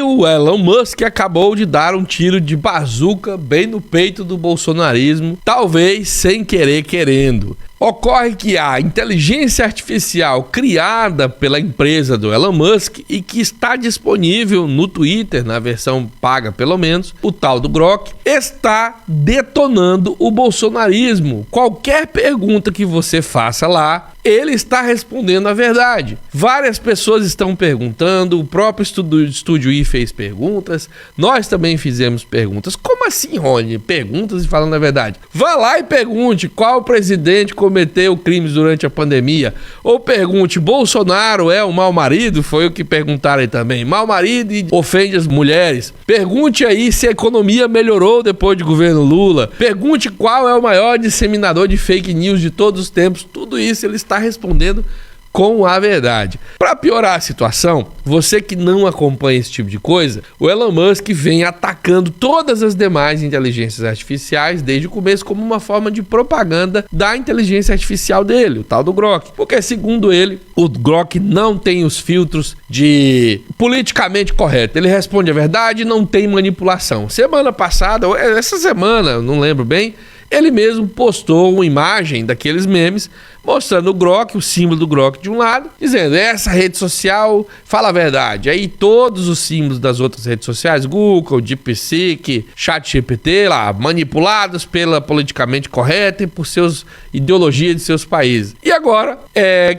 E o Elon Musk acabou de dar um tiro de bazuca bem no peito do bolsonarismo, talvez sem querer querendo. Ocorre que a inteligência artificial criada pela empresa do Elon Musk e que está disponível no Twitter, na versão paga pelo menos, o tal do Grok, está detonando o bolsonarismo. Qualquer pergunta que você faça lá, ele está respondendo a verdade. Várias pessoas estão perguntando, o próprio Estúdio I fez perguntas, nós também fizemos perguntas. Como assim, Rony? Perguntas e falando a verdade. Vá lá e pergunte qual presidente cometeu crimes durante a pandemia. Ou pergunte, Bolsonaro é um mau marido? Foi o que perguntaram aí também. Mau marido e ofende as mulheres. Pergunte aí se a economia melhorou depois do governo Lula. Pergunte qual é o maior disseminador de fake news de todos os tempos. Tudo isso ele está respondendo com a verdade. Para piorar a situação, você que não acompanha esse tipo de coisa, o Elon Musk vem atacando todas as demais inteligências artificiais desde o começo como uma forma de propaganda da inteligência artificial dele, o tal do Grok. Porque, segundo ele, o Grok não tem os filtros de politicamente correto. Ele responde a verdade e não tem manipulação. Semana passada, essa semana, não lembro bem, ele mesmo postou uma imagem daqueles memes mostrando o Grok, o símbolo do Grok de um lado, dizendo, essa rede social fala a verdade. Aí todos os símbolos das outras redes sociais, Google, DeepSeek, ChatGPT, lá, manipulados pela politicamente correta e por seus ideologias de seus países. E agora,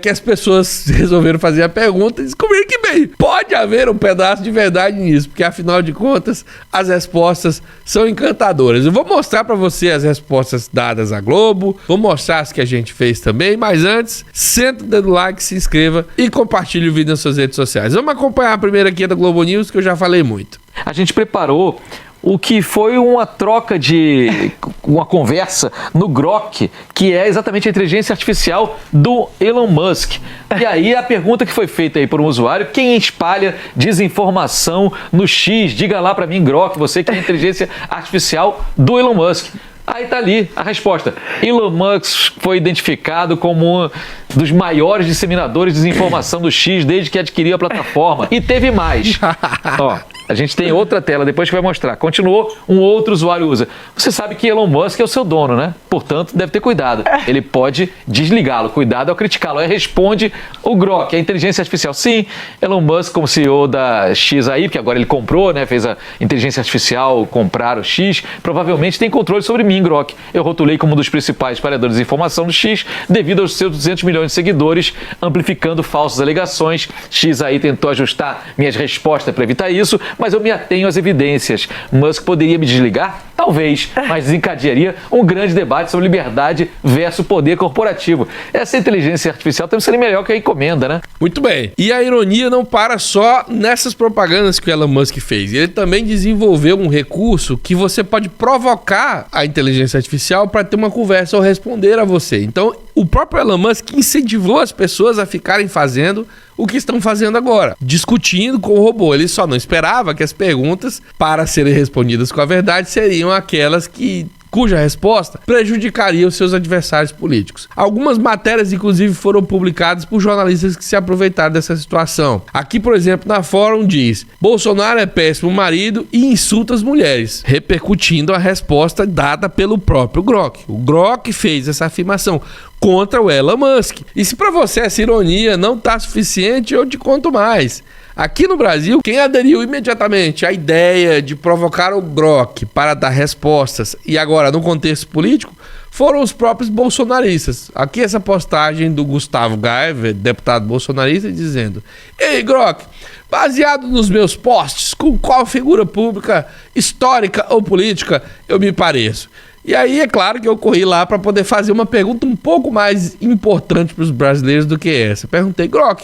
que as pessoas resolveram fazer a pergunta e descobriram que, bem, pode haver um pedaço de verdade nisso, porque afinal de contas, as respostas são encantadoras. Eu vou mostrar para você as respostas dadas à Globo, vou mostrar as que a gente fez também, mas antes, senta o dedo no like, se inscreva e compartilhe o vídeo nas suas redes sociais. Vamos acompanhar a primeira aqui da Globo News, que eu já falei muito. A gente preparou o que foi uma troca de uma conversa no Grok, que é exatamente a inteligência artificial do Elon Musk. E aí a pergunta que foi feita aí por um usuário, quem espalha desinformação no X? Diga lá para mim, Grok, você que é a inteligência artificial do Elon Musk. Aí tá ali a resposta. Elon Musk foi identificado como um dos maiores disseminadores de desinformação do X desde que adquiriu a plataforma. E teve mais. Ó, a gente tem outra tela depois que vai mostrar. Continuou, um outro usuário usa. Você sabe que Elon Musk é o seu dono, né? Portanto, deve ter cuidado. Ele pode desligá-lo. Cuidado ao criticá-lo. Aí responde o Grok, a inteligência artificial. Sim, Elon Musk, como CEO da XAI, porque agora ele comprou, né? Fez a inteligência artificial comprar o X, provavelmente tem controle sobre mim, Grok. Eu rotulei como um dos principais espalhadores de informação do X devido aos seus 200 milhões de seguidores, amplificando falsas alegações. XAI tentou ajustar minhas respostas para evitar isso, mas eu me atenho às evidências. Musk poderia me desligar? Talvez, mas desencadearia um grande debate sobre liberdade versus poder corporativo. Essa inteligência artificial tem que ser melhor que a encomenda, né? Muito bem. E a ironia não para só nessas propagandas que o Elon Musk fez. Ele também desenvolveu um recurso que você pode provocar a inteligência artificial para ter uma conversa ou responder a você. Então, o próprio Elon Musk incentivou as pessoas a ficarem fazendo o que estão fazendo agora, discutindo com o robô. Ele só não esperava que as perguntas, para serem respondidas com a verdade, seriam aquelas cuja resposta prejudicaria os seus adversários políticos. Algumas matérias, inclusive, foram publicadas por jornalistas que se aproveitaram dessa situação. Aqui, por exemplo, na Fórum diz: Bolsonaro é péssimo marido e insulta as mulheres, repercutindo a resposta dada pelo próprio Grok. O Grok fez essa afirmação contra o Elon Musk. E se para você essa ironia não está suficiente, eu te conto mais. Aqui no Brasil, quem aderiu imediatamente à ideia de provocar o Grok para dar respostas, e agora no contexto político, foram os próprios bolsonaristas. Aqui essa postagem do Gustavo Gaia, deputado bolsonarista, dizendo: Ei, Grok, baseado nos meus posts, com qual figura pública, histórica ou política eu me pareço? E aí é claro que eu corri lá para poder fazer uma pergunta um pouco mais importante para os brasileiros do que essa. Perguntei: Grok,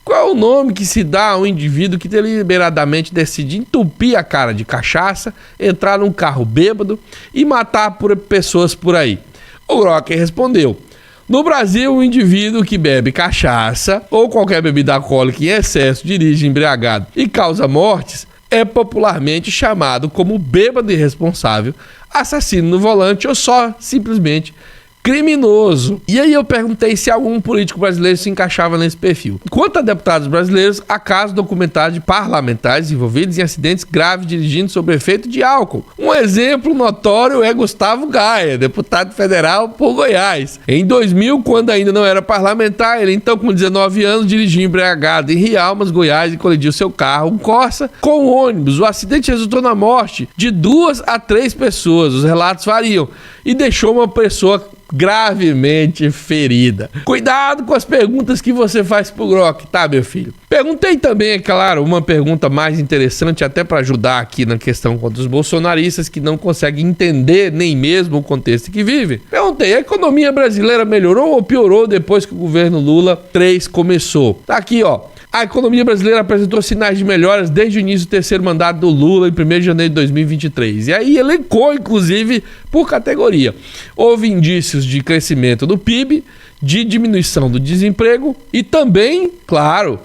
qual é o nome que se dá a um indivíduo que deliberadamente decide entupir a cara de cachaça, entrar num carro bêbado e matar pessoas por aí? O Grok respondeu: no Brasil, um indivíduo que bebe cachaça ou qualquer bebida alcoólica em excesso, dirige embriagado e causa mortes, é popularmente chamado como bêbado irresponsável, assassino no volante ou só simplesmente criminoso. E aí eu perguntei se algum político brasileiro se encaixava nesse perfil. Quanto a deputados brasileiros, há casos documentados de parlamentares envolvidos em acidentes graves dirigindo sob efeito de álcool. Um exemplo notório é Gustavo Gaia, deputado federal por Goiás. Em 2000, quando ainda não era parlamentar, ele então com 19 anos dirigiu embriagado em Rialmas, Goiás, e colidiu seu carro, um Corsa, com um ônibus. O acidente resultou na morte de 2 a 3 pessoas, os relatos variam, e deixou uma pessoa gravemente ferida. Cuidado com as perguntas que você faz pro Grok, tá, meu filho? Perguntei também, é claro, uma pergunta mais interessante, até para ajudar aqui na questão contra os bolsonaristas que não conseguem entender nem mesmo o contexto que vivem. Perguntei, a economia brasileira melhorou ou piorou depois que o governo Lula 3 começou? Tá aqui, ó. A economia brasileira apresentou sinais de melhoras desde o início do terceiro mandato do Lula, em 1º de janeiro de 2023. E aí elencou, inclusive, por categoria. Houve indícios de crescimento do PIB, de diminuição do desemprego e também, claro,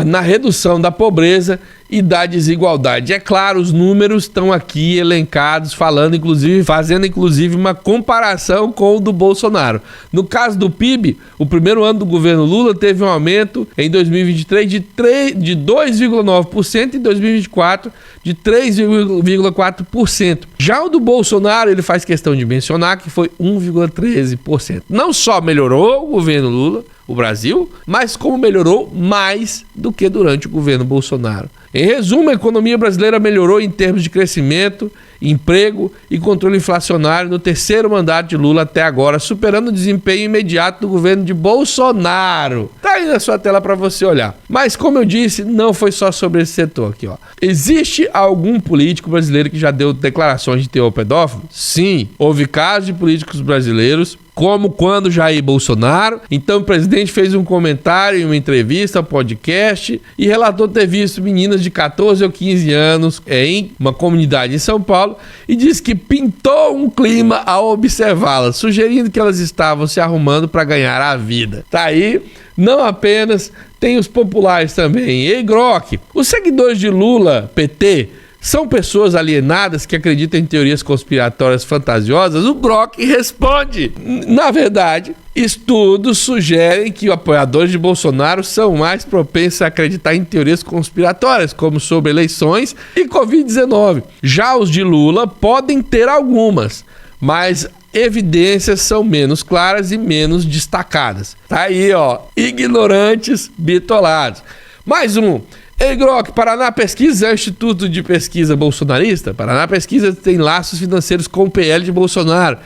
na redução da pobreza e da desigualdade. É claro, os números estão aqui elencados, fazendo inclusive uma comparação com o do Bolsonaro. No caso do PIB, o primeiro ano do governo Lula teve um aumento em 2023 de 2,9% e em 2024 de 3,4%. Já o do Bolsonaro, ele faz questão de mencionar que foi 1,13%. Não só melhorou o governo Lula, o Brasil, mas como melhorou mais do que durante o governo Bolsonaro. Em resumo, a economia brasileira melhorou em termos de crescimento, emprego e controle inflacionário no terceiro mandato de Lula até agora, superando o desempenho imediato do governo de Bolsonaro. Tá aí na sua tela para você olhar. Mas, como eu disse, não foi só sobre esse setor aqui, ó. Existe algum político brasileiro que já deu declarações de teor pedófilo? Sim, houve casos de políticos brasileiros, como quando Jair Bolsonaro. Então o presidente fez um comentário em uma entrevista, podcast, e relatou ter visto meninas de 14 ou 15 anos em uma comunidade em São Paulo e disse que pintou um clima ao observá-las, sugerindo que elas estavam se arrumando para ganhar a vida. Tá aí, não apenas, tem os populares também. Ei, Grok, os seguidores de Lula, PT, são pessoas alienadas que acreditam em teorias conspiratórias fantasiosas? O Grok responde. Na verdade, estudos sugerem que os apoiadores de Bolsonaro são mais propensos a acreditar em teorias conspiratórias, como sobre eleições e Covid-19. Já os de Lula podem ter algumas, mas evidências são menos claras e menos destacadas. Tá aí, ó, ignorantes bitolados. Mais um. Ei, Grok, Paraná Pesquisa é o Instituto de Pesquisa Bolsonarista. Paraná Pesquisa tem laços financeiros com o PL de Bolsonaro,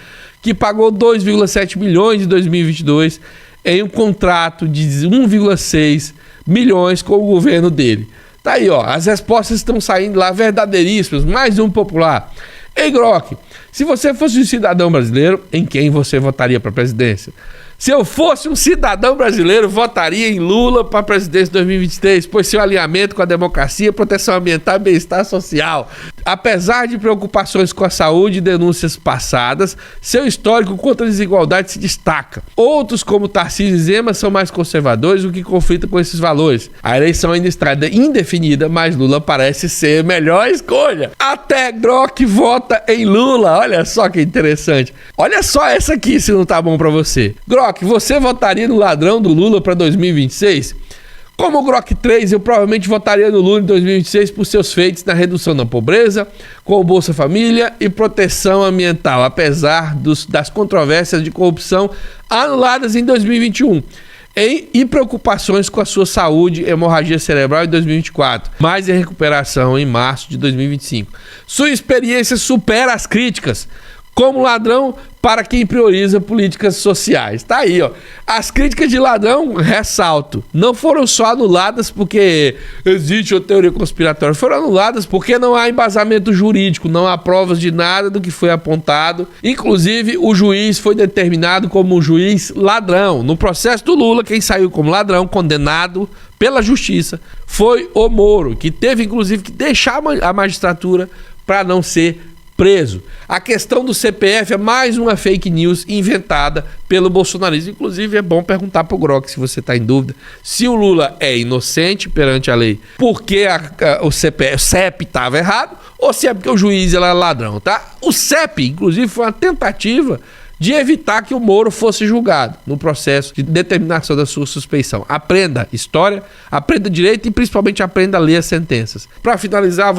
que pagou 2,7 milhões em 2022 em um contrato de 1,6 milhões com o governo dele. Tá aí, ó, as respostas estão saindo lá verdadeiríssimas. Mais um popular. Ei, Grok, se você fosse um cidadão brasileiro, em quem você votaria para a presidência? Se eu fosse um cidadão brasileiro, votaria em Lula para a presidência de 2023, pois seu alinhamento com a democracia, proteção ambiental e bem-estar social. Apesar de preocupações com a saúde e denúncias passadas, seu histórico contra a desigualdade se destaca. Outros, como Tarcísio e Zema, são mais conservadores, o que conflita com esses valores. A eleição ainda está indefinida, mas Lula parece ser a melhor escolha. Até Grok vota em Lula. Olha só que interessante. Olha só essa aqui, se não tá bom para você. Grok, você votaria no ladrão do Lula para 2026? Como o Grok 3, eu provavelmente votaria no Lula em 2026 por seus feitos na redução da pobreza, com o Bolsa Família e proteção ambiental, apesar das controvérsias de corrupção anuladas em 2021. E preocupações com a sua saúde, hemorragia cerebral em 2024, mas em recuperação em março de 2025. Sua experiência supera as críticas. Como ladrão para quem prioriza políticas sociais. Tá aí, ó. As críticas de ladrão, ressalto, não foram só anuladas porque existe uma teoria conspiratória. Foram anuladas porque não há embasamento jurídico, não há provas de nada do que foi apontado. Inclusive, o juiz foi determinado como um juiz ladrão. No processo do Lula, quem saiu como ladrão, condenado pela justiça, foi o Moro, que teve, inclusive, que deixar a magistratura para não ser preso. A questão do CPF é mais uma fake news inventada pelo bolsonarismo. Inclusive, é bom perguntar pro Grok, se você está em dúvida, se o Lula é inocente perante a lei porque o CEP estava errado, ou se é porque o juiz era ladrão, tá? O CEP, inclusive, foi uma tentativa de evitar que o Moro fosse julgado no processo de determinação da sua suspeição. Aprenda história, aprenda direito e principalmente aprenda a ler as sentenças. Para finalizar,